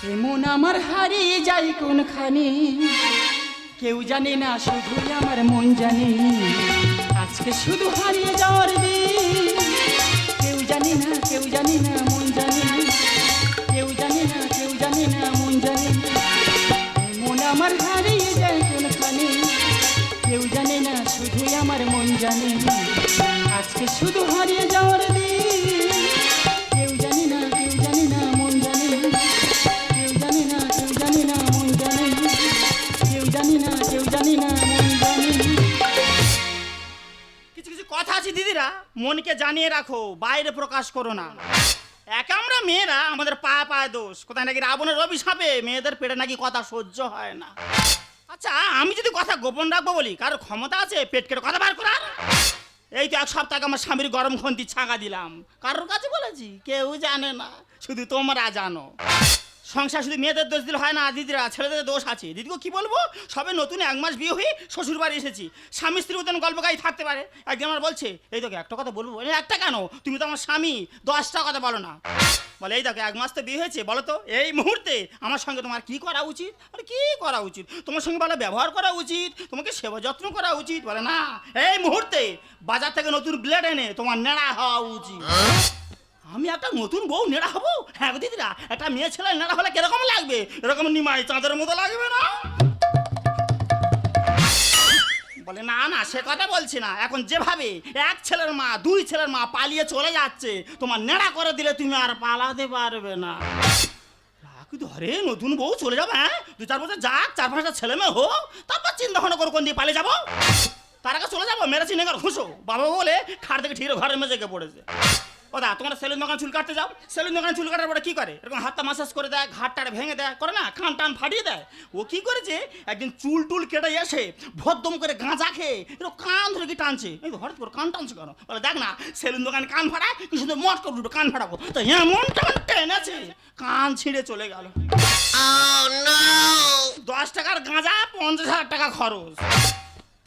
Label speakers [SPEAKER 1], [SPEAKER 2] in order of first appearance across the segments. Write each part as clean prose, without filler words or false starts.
[SPEAKER 1] এমন আমার হারিয়ে যায় কোনখানে, কেউ জানে না শুধুই আমার মন জানে। আজকে শুধু হারিয়ে যাওয়ার দিন, কেউ জানে না, কেউ জানে না, মন জানে। কেউ জানে না, কেউ জানে না, মন জানে। এমন আমার হারিয়ে যায় কোনখানে, কেউ জানে না শুধুই আমার মন জানে। আজকে শুধু হারিয়ে যাওয়ার দিন, কেউ জানে না, কেউ জানে না, মন জানে। কেউ জানে না, কেউ জানে না, মন জানে। কেউ জানে না, কেউ জানে না, মন জানে।
[SPEAKER 2] কিছু কিছু কথা আছে দিদিরা, মনকে জানিয়ে রাখো, বাইরে প্রকাশ করো না। একা আমরা মেয়েরা, আমাদের পায়ে পায়ে দোষ। কোথায় নাকি রাবণের অভিশাপে মেয়েদের পেটে নাকি কথা সহ্য হয় না। আচ্ছা, আমি যদি কথা গোপন রাখবো বলি, কারোর ক্ষমতা আছে পেট কেটে কথা বার করার? এই তো এক সপ্তাহ আমার স্বামীর গরম খন্তি ছাঁকা দিলাম, কারোর কাছে বলেছি? কেউ জানে না, শুধু তোমরা জানো। সংসার শুধু মেয়েদের দোষ দিলে হয় না দিদিরা, ছেলেদের দোষ আছে। দিদিকে কি বলবো, সবে নতুন 1 মাস বিয়ে হয়ে শ্বশুর বাড়ি এসেছি, স্বামী স্ত্রীর মতন গল্প গাই থাকতে পারে। একদিন আমার বলছে, এই তোকে একটা কথা বলবো। একটা কেন? তুমি তো আমার স্বামী, 10টা কথা বলো না। বলে, এই দেখো 1 মাস তো বিয়ে হয়েছে, বলো তো এই মুহূর্তে আমার সঙ্গে তোমার কি করা উচিত? বলে, কি করা উচিত? তোমার সঙ্গে ভালো ব্যবহার করা উচিত, তোমাকে সেবা যত্ন করা উচিত। বলে, না, এই মুহূর্তে বাজার থেকে নতুন ব্লেড এনে তোমার নেড়া হওয়া উচিত। আমি একটা নতুন বউ নেড়া হবো? হ্যাঁ গো দিদিরা, একটা মেয়ে ছেলে নেড়া হলে কিরকম লাগবে? এরকম নিমাই চাঁদের মতো লাগবে না? বলে, না না, সে কথা বলছি না। এখন যেভাবে 1 ছেলের মা 2 ছেলের মা পালিয়ে চলে যাচ্ছে, তোমার নেড়া করে দিলে তুমি আর পালাতে পারবে না। ধরে নতুন বউ চলে যাবে, হ্যাঁ 2-4 বছর যাক, 4-5টা ছেলে মেয়ে হোক, তারপর চিন্তা ভাবনা করে কোন দিয়ে পালিয়ে যাবো। তার আগে চলে যাবো মেরেছি নেগার খুশো বাবা বলে খাট থেকে ঠিক ঘরের মেঝে গিয়ে পড়েছে। ও দা, তোমরা সেলুন দোকান চুল কাটতে যাও, সেলুন দোকানে চুল কাটার পরে কি করে? এরকম হাতটা মাসাজ করে দেয়, ঘাটটা ভেঙে দেয়, করে না, কান টান ফাটিয়ে দেয়। ও কি করেছে, একদিন চুল টুল কেটে এসে ভদ্দম করে গাঁজা খেয়ে এরকম কান ধরে কি টানছে। এই হঠাৎ করে কান টানছে কেন? বলে, দেখ না, সেলুন দোকানে কান ফাটায়, কি সুন্দর মট করে দুটো কান ফাটাবো, তো এমন টান টেনেছে কান ছিঁড়ে চলে গেল। 10 টাকার গাঁজা 50,000 টাকা খরচ।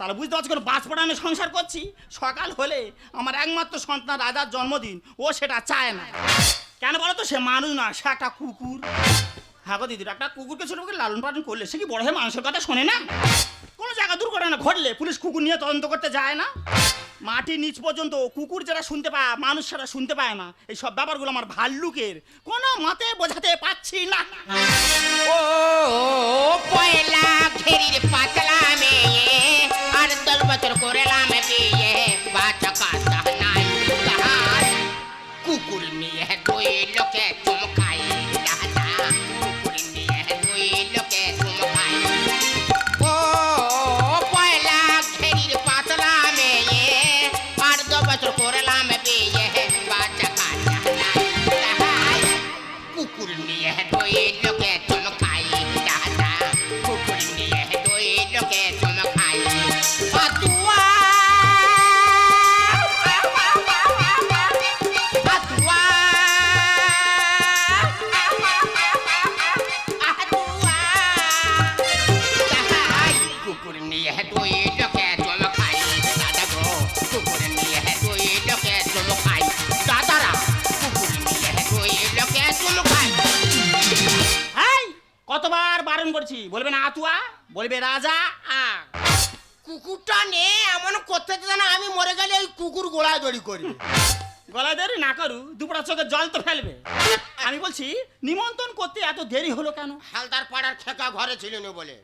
[SPEAKER 2] তাহলে বুঝতে পারছি, কোনো বাস পড়া আমি সংসার করছি। সকাল হলে আমার একমাত্র সন্তান রাজার জন্মদিন, ও সেটা চায় না। কেন বলো তো? সে মানুষ না, সে একটা কুকুর। হ্যাঁ গো দিদির, একটা কুকুরকে ছোট করে লালন পালন করলে সে কি বড় হয়ে মানুষের কথা শোনে না? কোনো জায়গা দুর্ঘটনা ঘটলে পুলিশ কুকুর নিয়ে তদন্ত করতে যায় না? মাটির নিচ পর্যন্ত কুকুর যারা শুনতে পায়, মানুষ সেটা শুনতে পায় না। এই সব ব্যাপারগুলো আমার ভাল্লুকের কোনো মতে বোঝাতে পারছি না।
[SPEAKER 3] ও পয়লা ঘেরির পাতলা মেয়ে, আর 10 বছর করলাম বিয়ে, বাচ্চা কাচ্চা নাই তাহার, কুকুর নিয়ে 2 লোকে চমকাই দাদা, কুকুর নিয়ে 2 লোকে চমকাই। ও পয়লা ঘেরির পাতলা মেয়ে, আর 10 বছর করলাম বিয়ে, বাচ্চা কাচ্চা নাই তাহার, কুকুর নিয়ে 2 লোকে চমকাই দাদা, কুকুর নিয়ে 2 লোকে চমকাই। পাতুয়া পাতুয়া পাতুয়া তাহাই, কুকুর নিয়ে 2 লোকে চমকাই দাদা গো, কুকুর নিয়ে 2 লোকে চমকাই দাদারা, কুকুর নিয়ে 2 লোকে চমকাই।
[SPEAKER 2] এই, কতবার বারণ করছি, বলবে না আতুয়া, বলবে রাজা আ।
[SPEAKER 3] কুকুরটা নে এমন করতে জানা, আমি মরে গেলে ওই কুকুর গোড়ায় দড়ি করবে।
[SPEAKER 2] গলায় দেরি না করু, দুপুরা চোখে জল তো ফেলবে। আমি বলছি, নিমন্ত্রণ করতে এত দেরি হলো কেন?
[SPEAKER 3] হালদার পাড়ার খেকা ঘরে ছিল না বলে।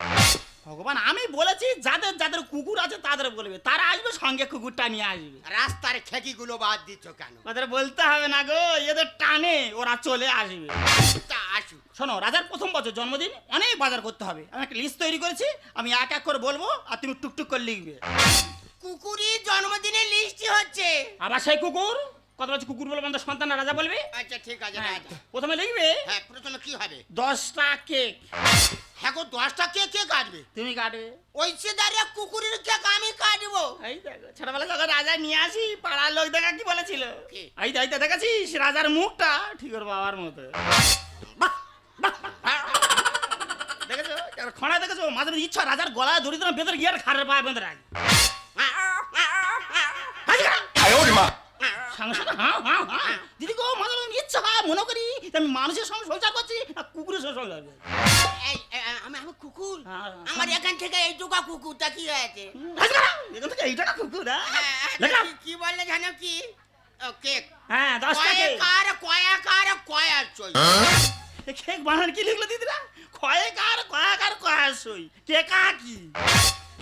[SPEAKER 2] ভগবান, আমি বলেছি যাদের যাদের কুকুর আছে তাদের বলবে, তারা আসবে, সঙ্গে কুকুরটা নিয়ে আসবে।
[SPEAKER 3] রাস্তার খেকিগুলো বাদ দিচ্ছ কেন?
[SPEAKER 2] ওদের বলতে হবে না গো, এদের টানে ওরা চলে আসবে।
[SPEAKER 3] তা আসুক।
[SPEAKER 2] শোনো, রাজার প্রথম বছর জন্মদিন, অনেক বাজার করতে হবে। আমি একটা লিস্ট তৈরি করেছি, আমি এক এক করে বলবো আর তুমি টুকটুক করে লিখবে।
[SPEAKER 3] কুকুরই জন্মদিনের লিস্টই হচ্ছে।
[SPEAKER 2] আবার সেই কুকুর, কত বলছি কুকুর বলবো, আমাদের সন্তান রাজা বলবে।
[SPEAKER 3] আচ্ছা ঠিক আছে
[SPEAKER 2] হ্যাঁ,
[SPEAKER 3] রাজা।
[SPEAKER 2] প্রথমে লিখবে
[SPEAKER 3] হ্যাঁ, প্রথমে কি হবে?
[SPEAKER 2] 10টা কেক।
[SPEAKER 3] হ্যাঁ গো, 10টা কে কে কাটবে?
[SPEAKER 2] তুমি কাটবে।
[SPEAKER 3] ওই সে দাঁড়িয়ে কুকুরের কেক আমি কাটবো।
[SPEAKER 2] এই দেখো, ছোটবেলা যখন রাজা নিয়ে আসি, পাড়ার লোক দেখা কি বলেছিল?
[SPEAKER 3] কি?
[SPEAKER 2] এই তো দেখেছিস রাজার মুখটা ঠিক ওর বাবার মতো। দেখেছো খড়া, দেখেছো মাঝে মাঝে ইচ্ছা রাজার গলায় দড়ি দিলাম, ভেতরে গিয়ে খারের পায়ে বেঁধে রাখি। দিদি গো, মাঝে মাঝে ইচ্ছা হয় মনে করি আমি মানুষের সঙ্গে সংসার করছি আর কুকুরের সঙ্গে সংসার করছি।
[SPEAKER 3] আমি কুকুর
[SPEAKER 2] হ্যাঁ,
[SPEAKER 3] আমার এখান থেকে এইটুকা কুকুরটা কি হয়েছে
[SPEAKER 2] এখান থেকে এইটা না কুকুর, হ্যাঁ?
[SPEAKER 3] হ্যাঁ,
[SPEAKER 2] লেখা।
[SPEAKER 3] কি বললে জানো কি কেক
[SPEAKER 2] হ্যাঁ 10 টাকা
[SPEAKER 3] কয়ার চই
[SPEAKER 2] কেক বানান কি লিখলো দিদিরা? কয়াকার কয়াসই কেকা কি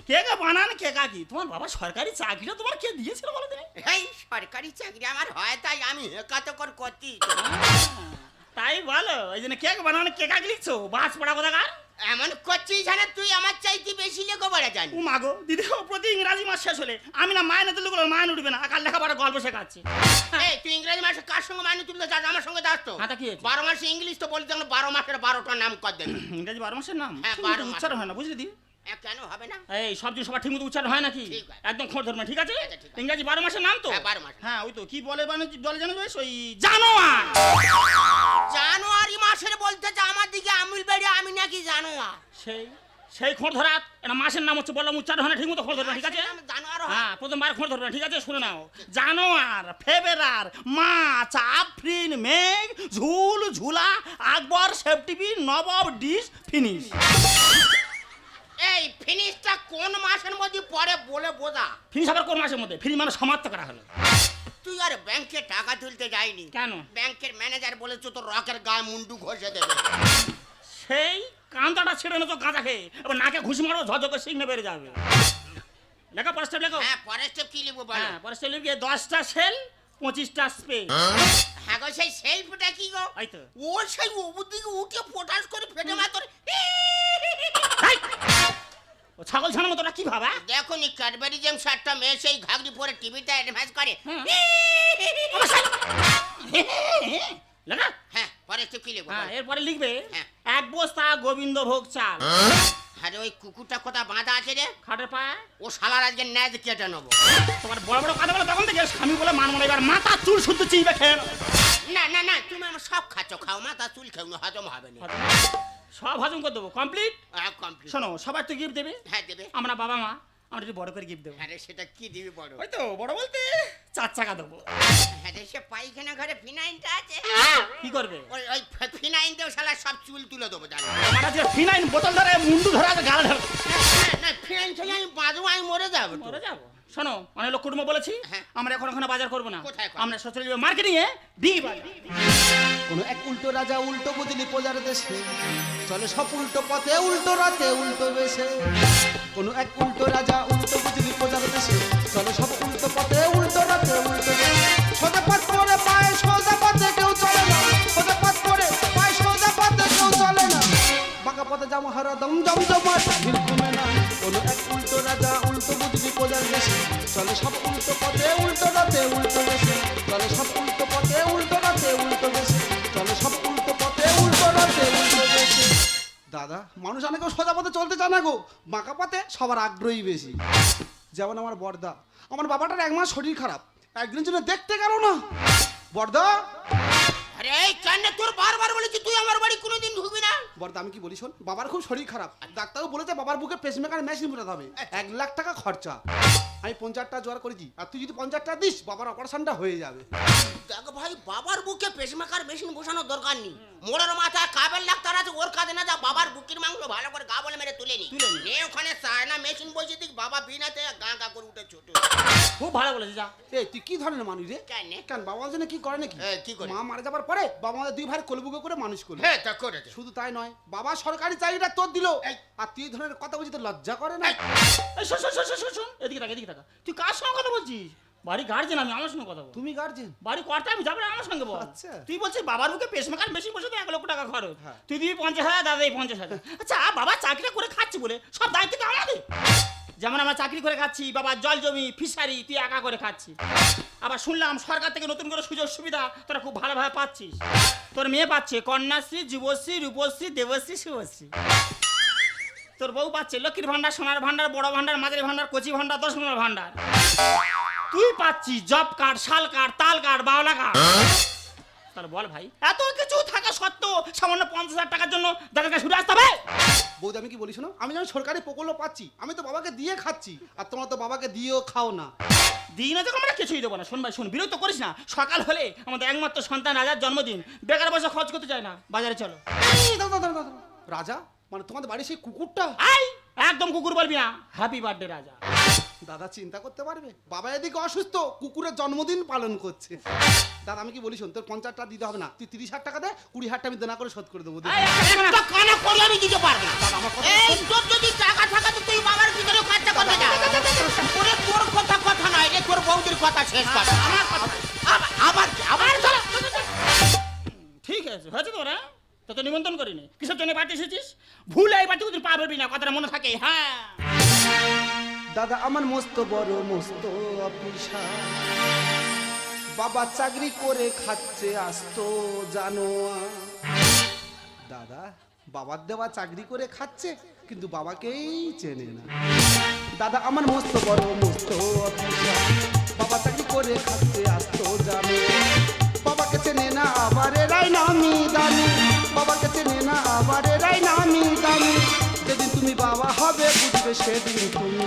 [SPEAKER 2] কেক বানান কেকা কি? তোমার বাবা সরকারি চাকরিটা তোমার কে দিয়েছিল বলো দিনে?
[SPEAKER 3] এই সরকারি চাকরি আমার হয় তাই আমি হেকাতকর করতি
[SPEAKER 2] তাই বলো, ওই জন্য কেক বানানো কেকা কি লিখছো? বাস পড়া কোথাকার?
[SPEAKER 3] এমন করছিস জানে তুই আমার চাইতে বেশি লেখাপড়া জানি
[SPEAKER 2] ও মাগো দিদি, প্রতি ইংরাজি মাস শেষ হলে আমি না মায়না তুলে গুলো মায়না উঠবে না, কাল লেখাপড়া গল্প শেখাচ্ছি।
[SPEAKER 3] এই তুই ইংরেজি মাসে কার সঙ্গে মানি তুলতে যাস আমার সঙ্গে যাস তো
[SPEAKER 2] হ্যাঁ, তা কি হয়েছে?
[SPEAKER 3] 12 মাসে ইংলিশ তো বলতে 12 মাসের 12টা নাম কর দেবে
[SPEAKER 2] ইংরাজি 12 মাসের নাম?
[SPEAKER 3] হ্যাঁ,
[SPEAKER 2] ঠিক
[SPEAKER 3] 12
[SPEAKER 2] মতো
[SPEAKER 3] মাস।
[SPEAKER 2] উচ্চারণ হয় না বুঝলি দি?
[SPEAKER 3] কেন হবে না
[SPEAKER 2] এই সব জিনিস সবার ঠিক মতো উচ্চারণ হয় নাকি?
[SPEAKER 3] ঠিক আছে।
[SPEAKER 2] একদম খোঁজ ধরবে, ঠিক আছে?
[SPEAKER 3] আচ্ছা, ঠিক আছে।
[SPEAKER 2] ইংরাজি 12 মাসের নাম তো?
[SPEAKER 3] হ্যাঁ 12 মাস
[SPEAKER 2] হ্যাঁ ওই তো কি বলে বলে জানো বেশ, ওই জানোয়ার।
[SPEAKER 3] জানুয়ারি মাসের বলতে যে আমার দিকে আমুল বেড়ে আমি নাকি জানোয়ার
[SPEAKER 2] সেই খোঁজ ধরা এটা মাসের নাম হচ্ছে, বললাম উচ্চারণ হয় না ঠিক মতো খোঁজ ধরবে, ঠিক আছে?
[SPEAKER 3] জানোয়ার
[SPEAKER 2] হ্যাঁ প্রথমবার খোঁজ ধরবে, ঠিক আছে? শুনে নাও, জানোয়ার, ফেব্রুয়ার, মার্চ, আফরিন, মেঘ, ঝুল, ঝুলা, আকবর, সেপ্টেম্বর, নবাব, ডিস, ফিনিশ।
[SPEAKER 3] এই ফিনিশটা কোন মাসের মধ্যে পরে বলে বোঝা
[SPEAKER 2] ফিনিশ আবার কোন মাসের মধ্যে? ফিনিশ মানে সমাপ্ত করা হলো।
[SPEAKER 3] তুই আর ব্যাংকে টাকা তুলতে যায়নি
[SPEAKER 2] কেন?
[SPEAKER 3] ব্যাংকের ম্যানেজার বলেছে তো রকের গায়ে মুন্ডু ঘষে দেবে
[SPEAKER 2] সেই কান্দাটা ছেড়ে না তো গাঁজা খেয়ে এবার নাকে ঘুষি মারো, ঝঝকে সিংহে বেড়ে যাবে। লেখো পরের স্টেপ লেখো।
[SPEAKER 3] হ্যাঁ পরের স্টেপ কি লিখবো বলো
[SPEAKER 2] হ্যাঁ পরের স্টেপ লিখে 10টা সেল 25টা স্পে।
[SPEAKER 3] হ্যাঁ গো সেই সেলফটা কি গো
[SPEAKER 2] এই তো।
[SPEAKER 3] ও সেই ওপর দিকে উঠে ফোটাস করে ফেটে মাতর
[SPEAKER 2] এই! ও ছাগল ছানার মতো ওরা কি ভাবা?
[SPEAKER 3] দেখো নি ক্যাডবেরি জেম শার্টটা মেয়ে সেই ঘাগরি পরে টিভিতে অ্যাডভান্স করে
[SPEAKER 2] লেখা।
[SPEAKER 3] হ্যাঁ পরের স্টেপ কি লিখবো
[SPEAKER 2] হ্যাঁ
[SPEAKER 3] বলো?
[SPEAKER 2] এরপরে লিখবে
[SPEAKER 3] হ্যাঁ।
[SPEAKER 2] 1 বস্তা গোবিন্দ ভোগ চাল।
[SPEAKER 3] আরে ওই কুকুরটা কোথা বাঁধা আছে রে
[SPEAKER 2] খাটের পায়ে।
[SPEAKER 3] ও শালার আজকে ন্যাজ কেটে নেবো
[SPEAKER 2] তোমার বড় বড় কথা বলে তখন থেকে স্বামী বলে মান মনে এবার মাথা চুল শুদ্ধ চিবে খেয়ে নাও।
[SPEAKER 3] না না না তুমি আমার সব খাচ্ছ খাও মাথা চুল খেও না হজম হবে না
[SPEAKER 2] সব হজম করে দেবো কমপ্লিট।
[SPEAKER 3] কমপ্লিট
[SPEAKER 2] শোনো সবার তো গিফট দেবে,
[SPEAKER 3] হ্যাঁ দেবে
[SPEAKER 2] আমরা বাবা মা আমরা একটু বড় করে গিফট দেবো।
[SPEAKER 3] আরে সেটা কি দিবি বড়
[SPEAKER 2] ওই তো বড় বলতে 4 চাকা দেবো।
[SPEAKER 3] হ্যাঁ রে, সে পায়খানা ঘরে ফিনাইনটা আছে
[SPEAKER 2] কি করবে?
[SPEAKER 3] ওই ওই ফিনাইন দেও শালা সব চুল তুলে দেবো জানো
[SPEAKER 2] আমার আজকে ফিনাইন বোতল ধরে মুন্ডু ধরে আছে গাল ধরে।
[SPEAKER 3] না ফিনাইন খেলে আমি বাঁধবো আমি মরে যাবো তো।
[SPEAKER 2] মরে যাবো। শোনো অনেক লোক কুটুম্ব বলেছি
[SPEAKER 3] হ্যাঁ।
[SPEAKER 2] আমরা এখন ওখানে বাজার করবো না,
[SPEAKER 3] কোথায় করবো?
[SPEAKER 2] আমরা সচল মার্কেটিং এ দিই বাজার।
[SPEAKER 4] কোন এক উল্টো রাজা উল্টো বুঝলি প্রজার দেশে চলে সব উল্টো পথে উল্টো রাতে উল্টো বেশে কোন এক উল্টো রাজা উল্টো বুঝলি প্রজার দেশে চলে সব উল্টো পথে উল্টো রাতে উল্টো বেশে সোজা পথ করে পায় সোজা পথে কেউ চলে না সোজা পথ করে পায় সোজা পথে কেউ চলে না বাঁকা পথে জামা হারা দম জমজমাট ভিড় কমে না কোন এক উল্টো রাজা উল্টো বুঝলি প্রজার দেশে চলে সব উল্টো পথে উল্টো রাতে উল্টো বেশে চলে সব উল্টো পথে উল্টো রাতে উল্টো বেশে চলে সব উল্টো পথে উল্টো রাতে উল্টো বেশে দাদা মানুষ অনেকেও সোজা পথে চলতে চায় না গো বাঁকা পথে সবার আগ্রহী বেশি যেমন আমার বর্দা আমার বাবাটার 1 মাস শরীর খারাপ একদিনের জন্য দেখতে গেল না বর্দা
[SPEAKER 3] আরে এই কান্না তোর বারবার বলেছি তুই আমার বাড়ি কোনোদিন ঢুকবি না
[SPEAKER 4] বর্দা আমি কি বলি শোন বাবার খুব শরীর খারাপ ডাক্তারও বলেছে বাবার বুকে পেসমেকার মেশিন বসাতে হবে 1 লাখ টাকা খরচা আমি 50টা জোগাড় করেছি আর তুই যদি 50টা দিস বাবার অপারেশনটা হয়ে যাবে
[SPEAKER 3] দেখ ভাই বাবার বুকে পেসমেকার মেশিন বসানোর দরকার নেই মোড়ের মাথায় কাবেল ডাক্তার আছে ওর কাজে না যা বাবার বুকের মাংস ভালো করে গা বলে মেরে তুলে নি ওখানে চায়না মেশিন বসিয়ে দিক বাবা বিনাতে গা গা করে উঠে ছোট
[SPEAKER 2] খুব ভালো বলেছে যা।
[SPEAKER 4] এই তুই কি ধরনের মানুষ রে
[SPEAKER 3] কেন
[SPEAKER 4] কেন বাবার জন্য কি করে নাকি
[SPEAKER 3] কি করে?
[SPEAKER 4] মা মারা যাবার পরে বাবা আমাদের 2 ভাই কলবুকে করে মানুষ করলো
[SPEAKER 3] হ্যাঁ তা করেছে
[SPEAKER 4] শুধু তাই নয় বাবা সরকারি চাকরিটা তোর দিল
[SPEAKER 3] এই।
[SPEAKER 4] আর তুই এই ধরনের কথা বলছিস তোর লজ্জা করে না
[SPEAKER 2] এই শোন শোন শোন শোন শোন এদিকে থাক এদিকে থাক। তুই কার সঙ্গে কথা বলছিস? বাড়ি গার্জেন আমি, আমার সঙ্গে কথা বল।
[SPEAKER 4] তুমি গার্জেন
[SPEAKER 2] বাড়ি কর্তা আমি, যাবে না আমার সঙ্গে বল।
[SPEAKER 4] আচ্ছা।
[SPEAKER 2] তুই বলছিস বাবার মুখে পেসমেকার মেশিন বসে তো 1 লক্ষ টাকা খরচ,
[SPEAKER 4] হ্যাঁ।
[SPEAKER 2] তুই দিবি 50,000 দাদা এই 50,000। আচ্ছা বাবা চাকরিটা করে খাচ্ছি বলে সব দায়িত্ব তো আমাদের। যেমন আমরা চাকরি করে খাচ্ছি, বাবার জল জমি ফিশারি তুই একা করে খাচ্ছি। আবার শুনলাম সরকার থেকে নতুন করে সুযোগ সুবিধা তোরা খুব ভালোভাবে পাচ্ছিস। তোর মেয়ে পাচ্ছে কন্যাশ্রী, যুবশ্রী, রূপশ্রী, দেবশ্রী, শুভশ্রী। তোর বউ পাচ্ছে লক্ষ্মীর ভান্ডার, সোনার ভান্ডার, বড় ভান্ডার, মাঝারি ভান্ডার, কচি ভান্ডার, 10 নম্বর ভান্ডার। তুই পাচ্ছিস জব কার্ড, শাল কার্ড, তাল কার্ড, বাওলা কার্ড। তাহলে বল ভাই এত কিছু থাকা সত্ত্বেও সামান্য 50,000 টাকার জন্য দাদার কাছে ছুটে আসতে হবে?
[SPEAKER 4] বৌদি আমি কি বলি শোনো, আমি যখন সরকারি প্রকল্প পাচ্ছি আমি তো বাবাকে দিয়ে খাচ্ছি, আর তোমরা তো বাবাকে দিয়েও খাও না।
[SPEAKER 2] দিই না যখন আমরা কিছুই দেবো না। শোন ভাই শোন, বিরক্ত করিস না। সকাল হলে আমাদের একমাত্র সন্তান রাজার জন্মদিন, বেকার পয়সা খরচ করতে চায় না। বাজারে চলো।
[SPEAKER 4] এই, দাঁড়াও, দাঁড়াও, দাঁড়াও। রাজা মানে তোমাদের বাড়ির সেই কুকুরটা?
[SPEAKER 2] আই একদম কুকুর বলবি না, হ্যাপি বার্থডে রাজা।
[SPEAKER 4] দাদা চিন্তা করতে পারবে, বাবা এদিকে অসুস্থ, কুকুরের জন্মদিন পালন করছে। দাদা আমি কি বলি শোন, তোর 50 টাকা দিতে হবে না, তুই 30,000 টাকা দে, 20,000 আমি দেনা করে শোধ করে দেবো।
[SPEAKER 2] এই,
[SPEAKER 3] একটা কানা করে আমি দিতে পারবো না।
[SPEAKER 4] দাদা আমার কথা
[SPEAKER 3] এই তোর যদি টাকা থাকা তো তুই বাবার ভিতরে খরচা করবে না। ওরে তোর কথা নয় রে, তোর বৌদির কথা শেষ কর।
[SPEAKER 2] আমার কথা।
[SPEAKER 3] আবার চলো।
[SPEAKER 2] ঠিক আছে, হয়েছে তো রে, তো তো নিমন্ত্রণ করিনি। কিসের জন্য পার্টি এসেছিস? ভুল এই পার্টি তুই পা বলবি না, কথাটা মনে থাকে। হ্যাঁ
[SPEAKER 4] দাদা আমার মস্ত বড় মস্ত অফিসার, বাবা চাকরি করে খাচ্ছে আসতো জানো। দাদা বাবার দেওয়া চাকরি করে খাচ্ছে কিন্তু বাবাকেই চেনে না। দাদা আমার মস্ত বড় মস্ত অফিসার, বাবা চাকরি করে খাচ্ছে আসতো জানো। বাবাকে চেনে না আবার এরাই নামি দামি, বাবাকে চেনে না আবার এরাই নামি দামি। যেদিন তুমি বাবা হবে বুঝবে সেদিন তুমি।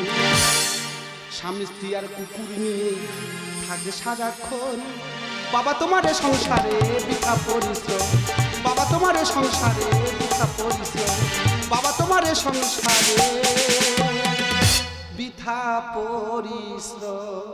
[SPEAKER 4] স্বামী স্ত্রী আর কুকুর নিয়ে থাকে সারাক্ষণ, বাবা তোমার সংসারে বৃথা পরিশ্রম, বাবা তোমার সংসারে বৃথা পরিশ্রম, বাবা তোমার সংসারে বৃথা পরিশ্রম।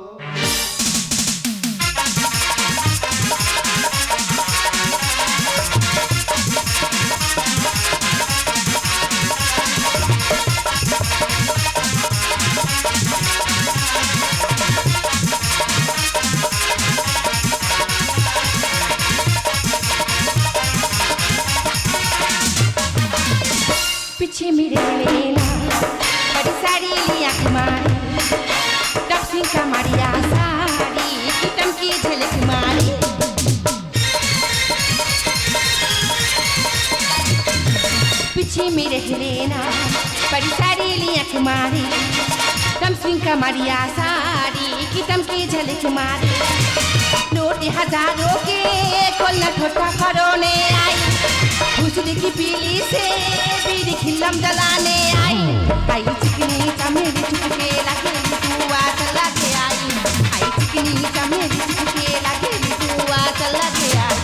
[SPEAKER 5] पीछे मेरे लेला बड़ी सारी लिया मारी, टक्सी का मारिया सारी किटम की झलक मारी। पीछे मेरे लेना बड़ी सारी लिया मारी, टक्सी का मारिया सारी किटम की झलक मारी। नोट हजारों के कोल्ला ठोटा करोने आई, खुशली की पीली से बीड़ी खिलम जलाने आई। आई चिकनी चमेली चुपके लगे बुआ चला के आई, आई चिकनी चमेली चुपके लगे बुआ चला के आई,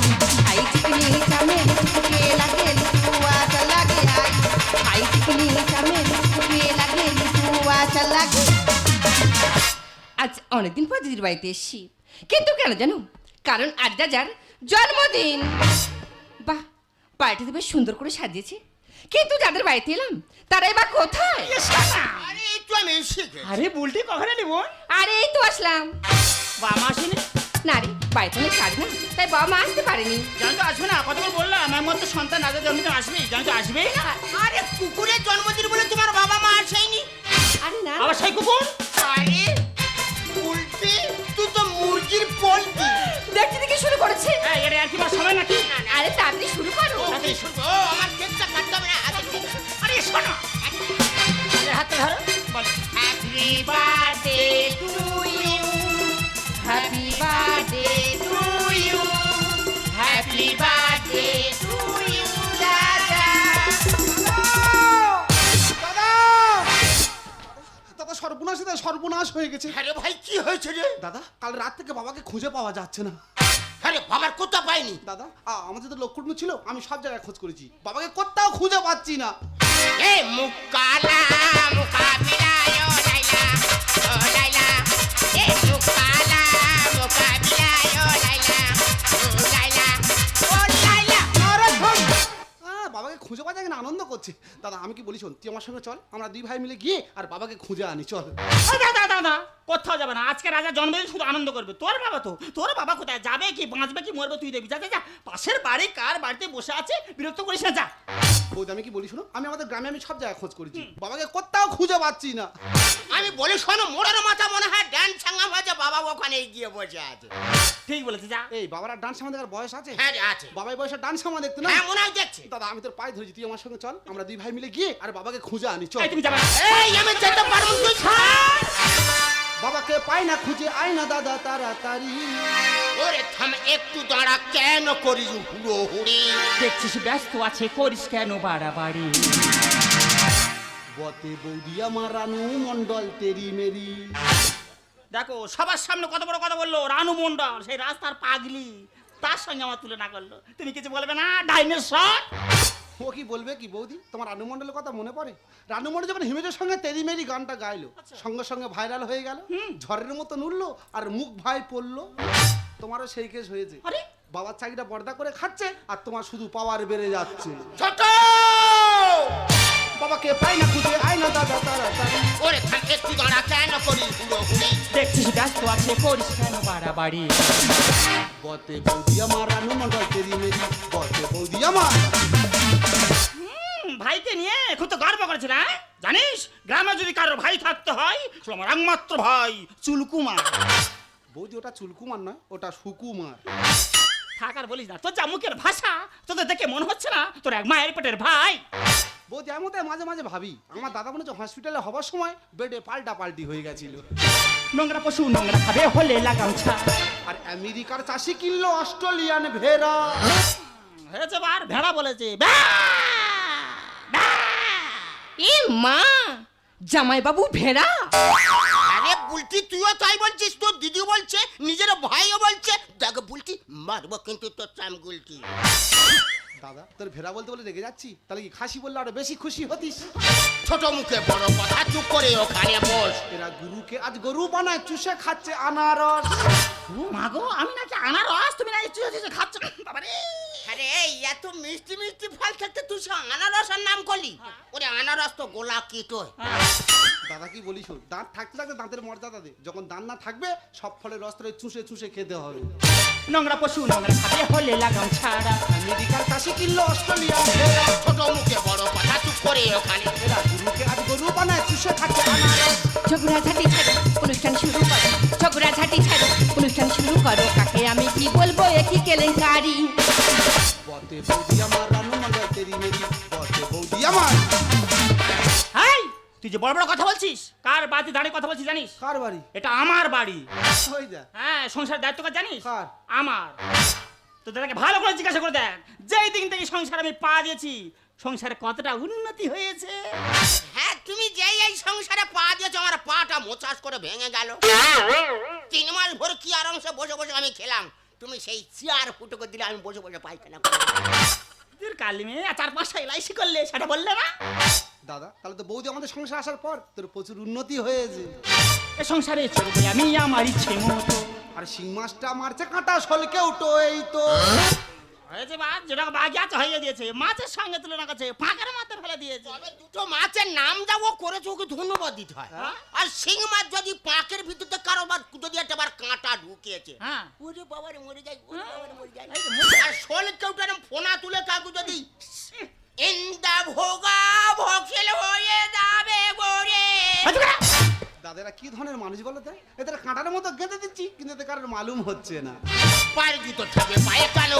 [SPEAKER 5] आई चिकनी चमेली चुपके लगे बुआ चला के आई, आई चिकनी चमेली चुपके लगे बुआ चला के। আজ অনেকদিন পর দিদির বাড়িতে এসেছি, কিন্তু কেন জানো? কারণ আজ রাজার জন্মদিন। বাহ, বাড়িটা বেশ সুন্দর করে সাজিয়েছে, কিন্তু যাদের বাড়িতে এলাম তারাই বা কোথায়?
[SPEAKER 3] আরে একটু আমি শিখে
[SPEAKER 2] আরে বুলটি কখন এলি বোন?
[SPEAKER 5] আরে এই তো আসলাম।
[SPEAKER 2] বাবা আসেনি?
[SPEAKER 5] না রে, বাড়িতে অনেক কাজ না, তাই বাবা মা আসতে পারেনি।
[SPEAKER 2] জানি তো আসবে না, কতবার বললাম আমার তো সন্তান রাজার জন্মদিন আসবেই, জানি তো আসবেই না।
[SPEAKER 3] আরে কুকুরের জন্মদিন বলে তোমার বাবা মা আসেনি?
[SPEAKER 5] আরে না,
[SPEAKER 2] আবার সেই কুকুর?
[SPEAKER 3] আরে উল্টে তুই তো মুরগির পোল্ট্রি।
[SPEAKER 5] দেখতে দেখে শুরু করেছে।
[SPEAKER 2] এই, এটা আর কি আমার সময় নাকি?
[SPEAKER 5] আরে তাড়াতাড়ি শুরু করো।
[SPEAKER 2] তাড়াতাড়ি শুরু কর।
[SPEAKER 3] ও আমার কেকটা কাটতে হবে না, আগে
[SPEAKER 2] আরে শোনো, আরে হাতটা ধরো, বল।
[SPEAKER 3] Happy birthday to you,
[SPEAKER 5] happy birthday to you,
[SPEAKER 3] happy birthday to you
[SPEAKER 5] Raja.
[SPEAKER 4] দাদা দাদা সর্বনাশ, দাদা সর্বনাশ হয়ে গেছে।
[SPEAKER 3] আরে ভাই কি হয়েছে রে?
[SPEAKER 4] দাদা কাল রাত থেকে বাবাকে খুঁজে পাওয়া যাচ্ছে না।
[SPEAKER 3] আরে বাবার কোথা পাইনি?
[SPEAKER 4] দাদা আমাদের তো লোক কুটুম্ব ছিল, আমি সব জায়গায় খোঁজ করেছি, বাবাকে কোথাও খুঁজে পাচ্ছি না।
[SPEAKER 3] এ মুকালা মুকাবিলায়ো লাইলা ও লাইলা, এ মুকালা মুকাবিলায়ো লাইলা ও লাইলা ও লাইলা।
[SPEAKER 4] বাবাকে খুঁজে পাওয়া যায় না, আনন্দ করছে। দাদা আমি কি বলি শোন, তুই আমার সঙ্গে চল, আমরা দুই ভাই মিলে গিয়ে আর বাবাকে খুঁজে আনি, চল।
[SPEAKER 2] এই, দাদা দাদা কোথাও যাবে না, আজকে রাজার জন্মদিন শুধু আনন্দ করবে। তোর বাবা তো, তোর বাবা কোথায় যাবে কি বাঁচবে কি মরবে তুই দেখবি। যা যা যা, পাশের বাড়ি কার বাড়িতে বসে আছে বিরক্ত করিস না, যা।
[SPEAKER 4] বৌদি আমি কি বলি শোনো, আমি আমাদের গ্রামে আমি সব জায়গায় খোঁজ করেছি, বাবাকে কোথাও খুঁজে পাচ্ছি না।
[SPEAKER 3] আমি বলি শোনো, মোড়ের মাথা মনে হয় ড্যান্স সাঙ্গা হয়েছে, বাবা ওখানে গিয়ে বসে আছে।
[SPEAKER 2] ঠিক বলেছে, যা।
[SPEAKER 4] এই বাবার ডান্স সামনে দেখার বয়স আছে?
[SPEAKER 3] হ্যাঁ রে, আছে।
[SPEAKER 4] বাবাই বয়সের ডান্স সামনে দেখতে না?
[SPEAKER 3] হ্যাঁ মনে হয় দেখছি।
[SPEAKER 4] দাদা আমি তোর পায়ে ধরেছি, তুই আমার সঙ্গে চল, আমরা দুই ভাই মিলে গিয়ে আর বাবাকে খুঁজে আনি, চল।
[SPEAKER 2] এই, তুমি যাবে না।
[SPEAKER 3] এই আমি যেতে পারবো, তুই ছাড়।
[SPEAKER 4] বাবাকে পাই না খুঁজে আয় না দাদা তাড়াতাড়ি।
[SPEAKER 3] ওরে থাম একটু দাঁড়া, কেন করিস হুড়োহুড়ি?
[SPEAKER 1] দেখছিস ব্যস্ত আছে, করিস কেন বাড়াবাড়ি?
[SPEAKER 4] বতে বৌদি আমার রানু মন্ডল তেরি মেরি।
[SPEAKER 2] দেখো সবার সামনে কত বড় কথা বললো, রানু মণ্ডল সেই রাস্তার পাগলি, তার সঙ্গে আমার তুলনা করলো। তুমি কিছু বলবে না? ডাইনোসর।
[SPEAKER 4] ও কি বলবে কি বৌদি? তোমার রানু মন্ডলের কথা মনে পড়ে? রানু মন্ডল যখন হিমেজের সঙ্গে তেরি মেরি গানটা গাইলো, সঙ্গে সঙ্গে ভাইরাল হয়ে গেল, ঝড়ের মতো উঠলো আর মুখ ভাই পড়লো। তোমারও সেই কেস হয়েছে।
[SPEAKER 2] আরে
[SPEAKER 4] বাবার চাকরিটা বর্দা করে খাচ্ছে আর তোমার শুধু পাওয়ার বেড়ে যাচ্ছে।
[SPEAKER 3] ছোট
[SPEAKER 4] বাবাকে পাই না খুঁজে আয় না দাদা তাড়াতাড়ি।
[SPEAKER 3] ওরে থাম একটু দাঁড়া, কেন করিস হুড়োহুড়ি?
[SPEAKER 1] দেখছিস ব্যস্ত আছে, করিস কেন বাড়াবাড়ি?
[SPEAKER 4] বতে বৌদি আমার রানু মন্ডল তেরি মেরি। বতে বৌদি আমার।
[SPEAKER 2] ভাইকে নিয়ে খুব তো গর্ব করেছে না? জানিস গ্রামে যদি কারোর ভাই থাকতে হয়, শুধু আমার একমাত্র ভাই চুলকুমার।
[SPEAKER 4] বৌদি ওটা চুলকুমার নয়, ওটা সুকুমার।
[SPEAKER 2] থাকার বলিস না, তোর যা মুখের ভাষা, তোদের দেখে মনে হচ্ছে না তোর এক মায়ের পেটের ভাই।
[SPEAKER 4] বৌদি আমি তো মাঝে মাঝে ভাবি আমার দাদা মনে হচ্ছে হসপিটালে হবার সময় বেডে পাল্টা পাল্টি হয়ে গেছিল।
[SPEAKER 1] নোংরা পশু নোংরা খাবে, হলে লাগাম ছাড়।
[SPEAKER 4] আর আমেরিকার চাষি কিনলো অস্ট্রেলিয়ান ভেড়া।
[SPEAKER 2] হয়েছে বার, ভেড়া বলেছে।
[SPEAKER 5] এ মা, জামাইবাবু ভেড়া?
[SPEAKER 3] আরে বুলটি, তুইও তাই বলছিস? তোর দিদি বলছে, নিজের ভাইও বলছে। দেখ বুলটি, মারবো কিন্তু তোর চাম গুলটি।
[SPEAKER 4] দাদা তোর ভেড়া বলতে বলে রেগে যাচ্ছি, তাহলে কি খাসি বললে আরো বেশি খুশি হতিস?
[SPEAKER 3] ছোট মুখে বড় কথা, চুপ করে ওখানে বস।
[SPEAKER 4] এরা গুরুকে আজ গরু বানায় চুষে খাচ্ছে আনারস।
[SPEAKER 2] মাগো, আমি নাকি আনারস, তুমি নাকি চুষে খাচ্ছ? বাবারে,
[SPEAKER 3] আরে এত মিষ্টি মিষ্টি ফল থাকতে তুই সে আনারসের নাম করলি? ওরে আনারস তো গোলা কিটো।
[SPEAKER 4] দাদা কি বলিস, দাঁত থাকতে থাকতে দাঁতের মর্যাদা দে। যখন দাঁত না থাকবে সব ফলের রস তোরে চুষে চুষে খেতে হবে।
[SPEAKER 1] নোংরা পশু নোংরা খাবে, হলে লাগাম ছাড়া।
[SPEAKER 4] আমেরিকার চাষি কিনলো অস্ট্রেলিয়ান ভেড়া।
[SPEAKER 3] ছোট মুখে বড় কথা, চুপ করে ওখানে।
[SPEAKER 4] এরা গুরুকে আজ গরু বানায় চুষে খাচ্ছে আনারস।
[SPEAKER 5] ঝগড়াঝাটি ছাড়ো, অনুষ্ঠান শুরু করো। ঝগড়াঝাটি ছাড়ো, অনুষ্ঠান শুরু করো। কাকে আমি কি বলবো, একই কেলেঙ্কারি।
[SPEAKER 4] বতে বৌদি আমার রানু মন্ডল তেরি মেরি। বতে বৌদি আমার।
[SPEAKER 2] হাই, তুই যে বড় বড় কথা বলছিস, কার বাড়িতে দাঁড়িয়ে কথা বলছিস জানিস?
[SPEAKER 4] কার বাড়ি?
[SPEAKER 2] এটা আমার বাড়ি।
[SPEAKER 4] ওই যা।
[SPEAKER 2] হ্যাঁ, সংসারের দায়িত্ব কার জানিস?
[SPEAKER 4] কার?
[SPEAKER 2] আমার। তো দাদাকে ভালো করে জিজ্ঞাসা করে দেখ, যেই দিন থেকে সংসারে আমি পা দিয়েছি, সংসারে কতটা উন্নতি হয়েছে।
[SPEAKER 3] হ্যাঁ, তুমি যেই এই সংসারে পা দিয়েছো, আমার পাটা মোচাস করে ভেঙে গেল। 3 মাস ভরে কি আরামসে বসে বসে আমি খেলাম। তুমি সেই চেয়ার ফুটো করে দিলে, আমি বসে বসে পায়খানা করলাম।
[SPEAKER 2] তোর কালি মেয়ে 4-5টা এলআইসি করলে, সেটা বললে না?
[SPEAKER 4] দাদা তাহলে তো বৌদি আমাদের সংসার আসার পর তোর প্রচুর উন্নতি হয়েছে।
[SPEAKER 1] এ সংসারে চলবে আমি আমার ইচ্ছে মতো।
[SPEAKER 4] আর শিং মাছটা মারছে কাঁটা সলকে উঠো এই তো।
[SPEAKER 2] হয়েছে বা, যেটা বাকি আছে হয়ে দিয়েছে। মাছের সঙ্গে তুলনা করছে, ফাঁকার মাথা ফেলে দিয়েছে।
[SPEAKER 3] তবে দুটো মাছের নাম যাবো করেছে, ওকে ধন্যবাদ দিতে হয়। আর শিং মাছ যদি পাঁকের ভিতরে কারোবার যদি একটা বার কাঁটা ঢুকিয়েছে,
[SPEAKER 2] হ্যাঁ,
[SPEAKER 3] ওরে বাবারে মরে যায়, ওরে বাবারে মরে যায়।
[SPEAKER 2] এই তো মরে
[SPEAKER 3] আর শোলকে উঠে ফোনা তুলে কাকু যদি ইন্দা ভোগা ভোগেল হয়ে যাবে গোরে।
[SPEAKER 4] দাদারা কি ধরনের মানুষ বলো তো? এদের কাঁটার মতো গেঁথে দিচ্ছি কিন্তু এদের কারোর মালুম হচ্ছে না।
[SPEAKER 3] পায়ের জুতো থাকবে পায়ে, কেন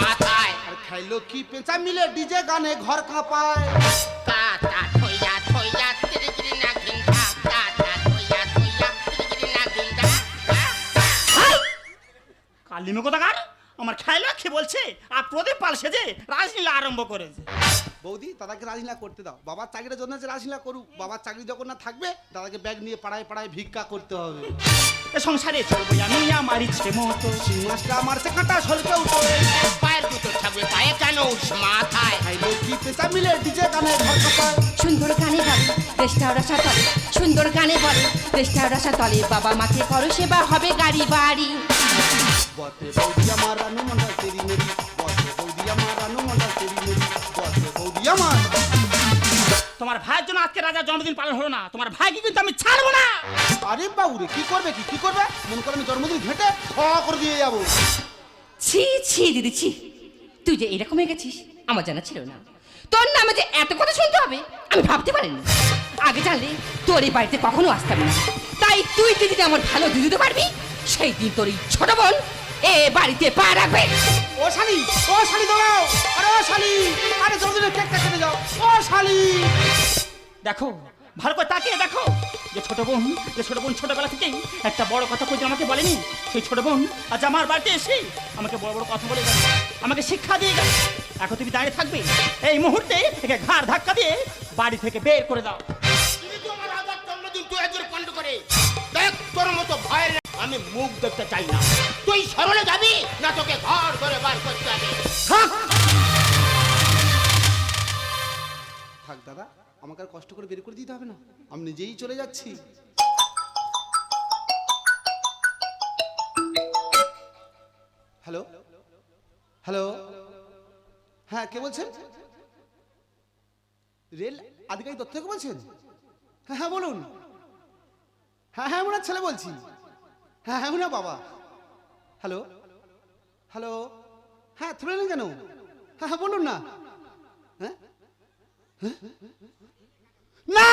[SPEAKER 3] মাথায়?
[SPEAKER 4] আর খাইলো কি পেঁচা মিলে ডিজে গানে ঘর কাঁপায়।
[SPEAKER 3] কাটা থইয়া থইয়া তিরিগিরি না ঘিন্তা, কাটা থইয়া থইয়া তিরিগিরি না ঘিন্তা।
[SPEAKER 2] কালি মেয়ে কোথাকার আমার খেয়াল কি বলছে, আর প্রদীপ পাল সেজে রাজলীলা আরম্ভ করেছে।
[SPEAKER 4] বৌদি দাদাকে রাজলীলা করতে দাও। বাবার চাকরির জন্য যে রাজলীলা করুক, বাবার চাকরি যখন না থাকবে দাদাকে ব্যাগ নিয়ে পাড়ায় পাড়ায় ভিক্ষা করতে হবে।
[SPEAKER 1] এ সংসারে চলবে আমি আমার ইচ্ছে মতো।
[SPEAKER 4] শিং মাছটা মারছে কাঁটা সলকে উঠো এই তো।
[SPEAKER 3] পায়ের জুতো থাকবে পায়ে, কেন মাথায়?
[SPEAKER 4] খাইলো কি পেঁচা মিলে ডিজে গানে ঘর কাঁপায়।
[SPEAKER 5] সুন্দর গানে বলে দেশটা রসা তলে, সুন্দর গানে বলে দেশটা রসা তলে। বাবা মাকে করো সেবা, হবে গাড়ি বাড়ি।
[SPEAKER 4] বতে বৌদি আমার রানু মন্ডল তেরি মেরি। বতে বৌদি আমার রানু মন্ডল তেরি মেরি। বতে বৌদি আমার।
[SPEAKER 2] তোমার ভাইয়ের জন্য আজকে রাজার জন্মদিন পালন হলো না, তোমার ভাইকে কিন্তু আমি ছাড়বো না।
[SPEAKER 4] আরে বাবুরে কি করবে কি করবে? মন করে আমি জন্মদিন ঘেটে করে দিয়ে যাবো।
[SPEAKER 5] ছি ছি দিদি ছি, তুই যে এরকম হয়ে গেছিস আমার জানা ছিল না। তোর নামে যে এত কথা শুনতে হবে আমি ভাবতে পারিনি। আগে জানলে তোর এই বাড়িতে কখনো আসতাম না। তাই তুই দিদিতে আমার ভালো দিতে পারবি, সেই দিন তোর এই ছোট বোন এ বাড়িতে পা রাখবে।
[SPEAKER 4] ও শালি দাঁড়াও। আরে ও শালি, আরে জলদি কেকটা কেটে যাও। ও শালি
[SPEAKER 1] দেখো
[SPEAKER 2] ভালো করে তাকিয়ে দেখো, যে ছোট বোন ছোটবেলা থেকেই একটা বড় কথা কোনোদিন আমাকে বলেনি, সেই ছোট বোন আজ আমার বাড়িতে এসে আমাকে বড় বড় কথা বলে গেল, আমাকে শিক্ষা দিয়ে গেল। এখন তুমি দাঁড়িয়ে থাকবে, এই মুহূর্তে একে ঘাড় ধাক্কা দিয়ে বাড়ি থেকে বের করে দাও।
[SPEAKER 3] তুই তো আমার আদার জন্মদিন তুই একজন পণ্ড করে দেখ, তোর মতো ভয়ের আমি মুখ দেখতে চাই না। তুই সরলে যাবি না তোকে ঘর ধরে বার করতে হবে।
[SPEAKER 4] থাক দাদা, আমাকে আর কষ্ট করে বের করে দিতে হবে না, আমি নিজেই চলে যাচ্ছি। হ্যালো হ্যালো, হ্যাঁ কে বলছেন? রেল আধিকারিক দত্ত থেকে বলছেন? হ্যাঁ হ্যাঁ বলুন। হ্যাঁ হ্যাঁ ওনার ছেলে বলছি। হ্যাঁ হ্যাঁ ওনার বাবা। হ্যালো হ্যালো, হ্যাঁ তুলেন কেন? হ্যাঁ হ্যাঁ বলুন না। হ্যাঁ না,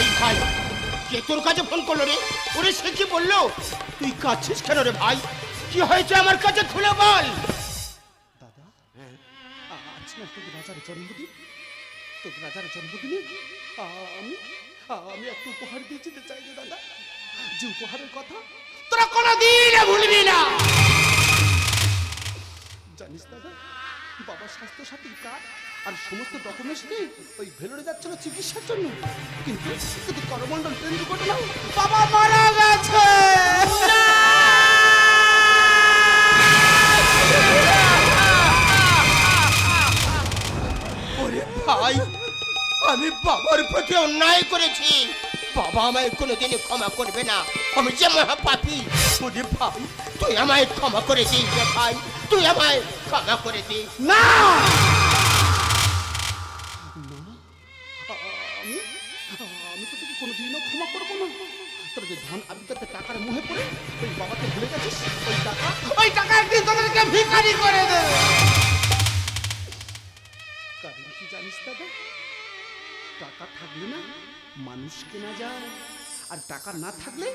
[SPEAKER 3] এই ভাই কে তোর কাছে ফোন করলো রে? ওরে সে কি বললো? তুই কাঁদছিস কেন রে ভাই? কি হয়েছে আমার কাছে খুলে বল।
[SPEAKER 4] দাদা আজ না তোর রাজার জন্মদিন, তোর রাজার জন্মদিনে আমি আমি একটা উপহার দিয়ে যেতে চাই রে দাদা, যে উপহারের কথা
[SPEAKER 3] তোরা কোনোদিন ভুলবি না।
[SPEAKER 4] জানিস দাদা, বাবার স্বাস্থ্য সাথীর কার্ড আর সমস্ত ডকুমেন্টস নিয়ে ওই ভেলোরে যাচ্ছিল চিকিৎসার জন্য, কিন্তু কিন্তু করমণ্ডল ট্রেন দুর্ঘটনা বাবা মারা গেছে।
[SPEAKER 3] ওরে ভাই, আমি বাবার প্রতি অন্যায় করেছি, বাবা আমায় কোনোদিনই ক্ষমা করবে না, আমি যে মহাপাপী। ওরে ভাই তুই আমায় ক্ষমা করে দিস রে ভাই, তুই আমায় ক্ষমা করে দিস।
[SPEAKER 4] না, আমি আমি তো তোকে কোনোদিনও ক্ষমা করবো না। তোর যে ধন আবিদাতে টাকার মোহে পড়ে ওই বাবাকে ভুলে গেছিস, ওই টাকা একদিন তোদেরকে ভিখারি করে দেবে। কারণ কি জানিস দাদা, টাকা থাকলে না মানুষ কেনা যায়, আর টাকা না থাকলে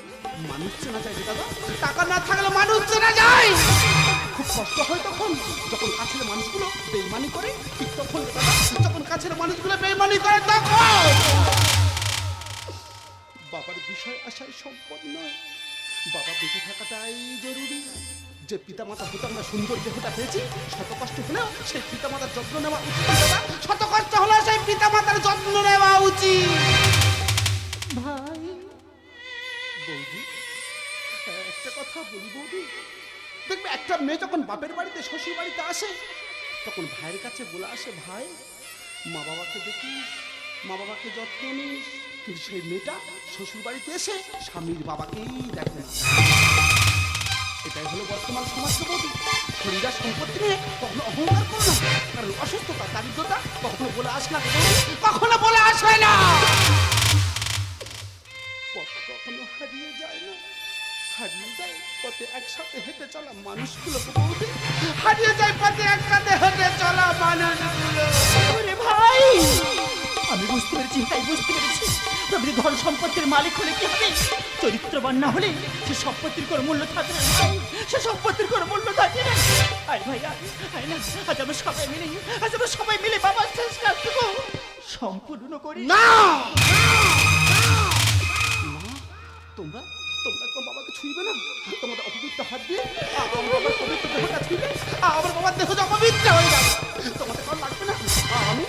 [SPEAKER 4] মানুষ চেনা যায় রে দাদা। টাকা না থাকলে মানুষ চেনা যায়। খুব কষ্ট হয় তখন যখন কাছের মানুষগুলো বেইমানি করে, ঠিক তখন রে দাদা যখন কাছের মানুষগুলো বেইমানি করে তখন। বাবার বিষয় আশায় সম্পদ নয়, বাবা বেঁচে থাকাটাই জরুরি। যে পিতামাতা হতে আমরা সুন্দর দেহটা পেয়েছি, শত কষ্ট হলেও সেই পিতামাতার যত্ন নেওয়া উচিত দাদা, শত কষ্ট হলেও সেই পিতামাতার যত্ন নেওয়া উচিত।
[SPEAKER 1] ভাই
[SPEAKER 4] বৌদি, একটা কথা বলি বৌদি, দেখবে একটা মেয়ে যখন বাপের বাড়িতে শ্বশুর বাড়িতে আসে তখন ভাইয়ের কাছে বলে আসে, ভাই মা বাবাকে দেখিস, মা বাবাকে যত্ন নিস, কিন্তু সেই মেয়েটা শ্বশুর বাড়িতে এসে স্বামীর বাবাকেই দেখে। এটাই হলো বর্তমান সমাজ বৌদি। শরীরা সম্পত্তি নিয়ে কখনো অহংকার করো না, কারণ অসুস্থতা দারিদ্রতা কখনো বলে আসে না, কখনো বলে আসে না। পথ কখনো হারিয়ে যায় না, হারিয়ে যায় পথে একসাথে হেঁটে চলা মানুষগুলোকে বৌদি, হারিয়ে যায় পথে একসাথে হেঁটে চলা মানুষগুলো।
[SPEAKER 1] ওরে ভাই, আমি বুঝতে পেরেছি ভাই, বুঝতে পেরেছি। প্রভৃতি ধন সম্পত্তির মালিক হলে কি হবে, চরিত্রবান না হলে সে সম্পত্তির কোনো মূল্য থাকে না ভাই, সে সম্পত্তির কোনো মূল্য থাকে না। আয় ভাই আয় না, আজ আমরা সবাই মিলে বাবার শেষ কাজটুকু সম্পূর্ণ করি।
[SPEAKER 4] না, তোমরা তোমরা কোন বাবাকে ছুঁইবে না, তোমাদের অপবিত্র হাত দিয়ে আমার বাবার পবিত্র দেহটা ছুঁইবে, আমার বাবার দেহ যে অপবিত্র হয়ে যাবে। তোমাদের কোন লাগবে না, আমি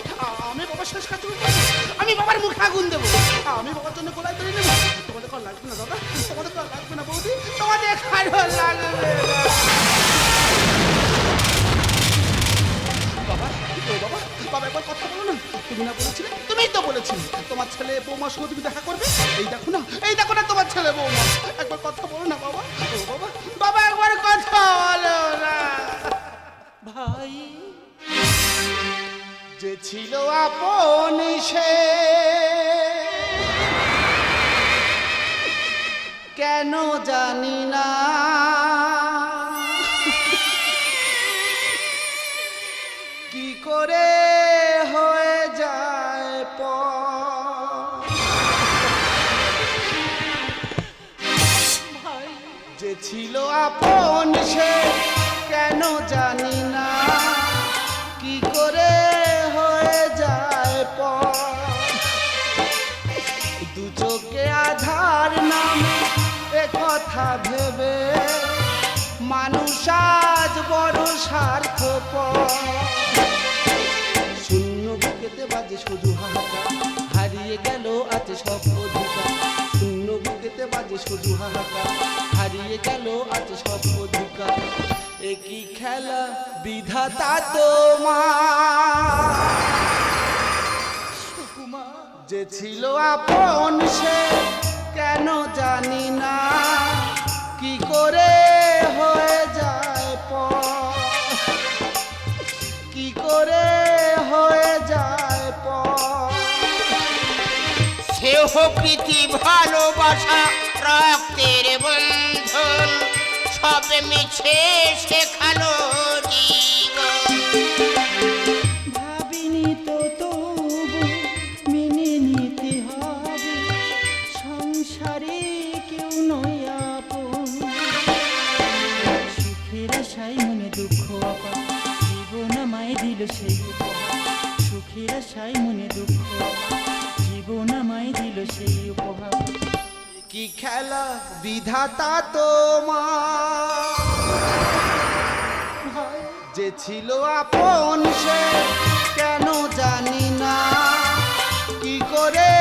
[SPEAKER 4] আমি বাবার শেষ কাজ করবো, আমি বাবার মুখে আগুন দেবো, আমি বাবার জন্য গোলায় তৈরি নেবো। তোমাদের কোন লাগবে না দাদা, তোমাদের কোন লাগবে না বৌদি, তোমাদের খারাপ লাগবে না। বাবা ও বাবা, বাবা একবার কথা বলো না, তুমি না বলেছিলে, তুমিই তো বলেছিলে তোমার ছেলে বৌমার সঙ্গে তুমি দেখা করবে। এই দেখো না, এই দেখো না তোমার ছেলে বৌমা, একবার কথা বলো না বাবা। ও বাবা, বাবা একবার কথা বলো না।
[SPEAKER 1] ভাই
[SPEAKER 4] যে ছিল আপন সে কেন জানি না, কি করে হয়ে যায় পর। যে ছিল আপন সে কেন জানি না, বড় স্বার্থপর। শূন্য বুকেতে বাজে শুধু হাহাকার, হারিয়ে গেল আছে সব অধিকার। শূন্য বুকেতে বাজে শুধু হাহাকার, হারিয়ে গেল আছে সব অধিকার। একই খেলা বিধাতা তোমার, যে ছিল আপন সে কেন জানি না কি করে হয়ে যায় পর, কি করে হয়ে যায় পর।
[SPEAKER 3] সেও প্রীতি ভালোবাসা রক্তের বন্ধন, সব মিছে শেখালো জীবন।
[SPEAKER 1] ভাবিনি তো তবু মেনে নিতে হবে, সংসারে কেউ নয় আপন। সুখের আশায় মনে দুঃখ আপা, জীবন আমায় দিল সেই উপহার। সুখের আশায় মনে দুঃখ আপা, জীবন আমায় দিল সেই উপহার।
[SPEAKER 4] কি খেলা বিধাতা তোমার, যে ছিল আপন সে কেন জানি না কি করে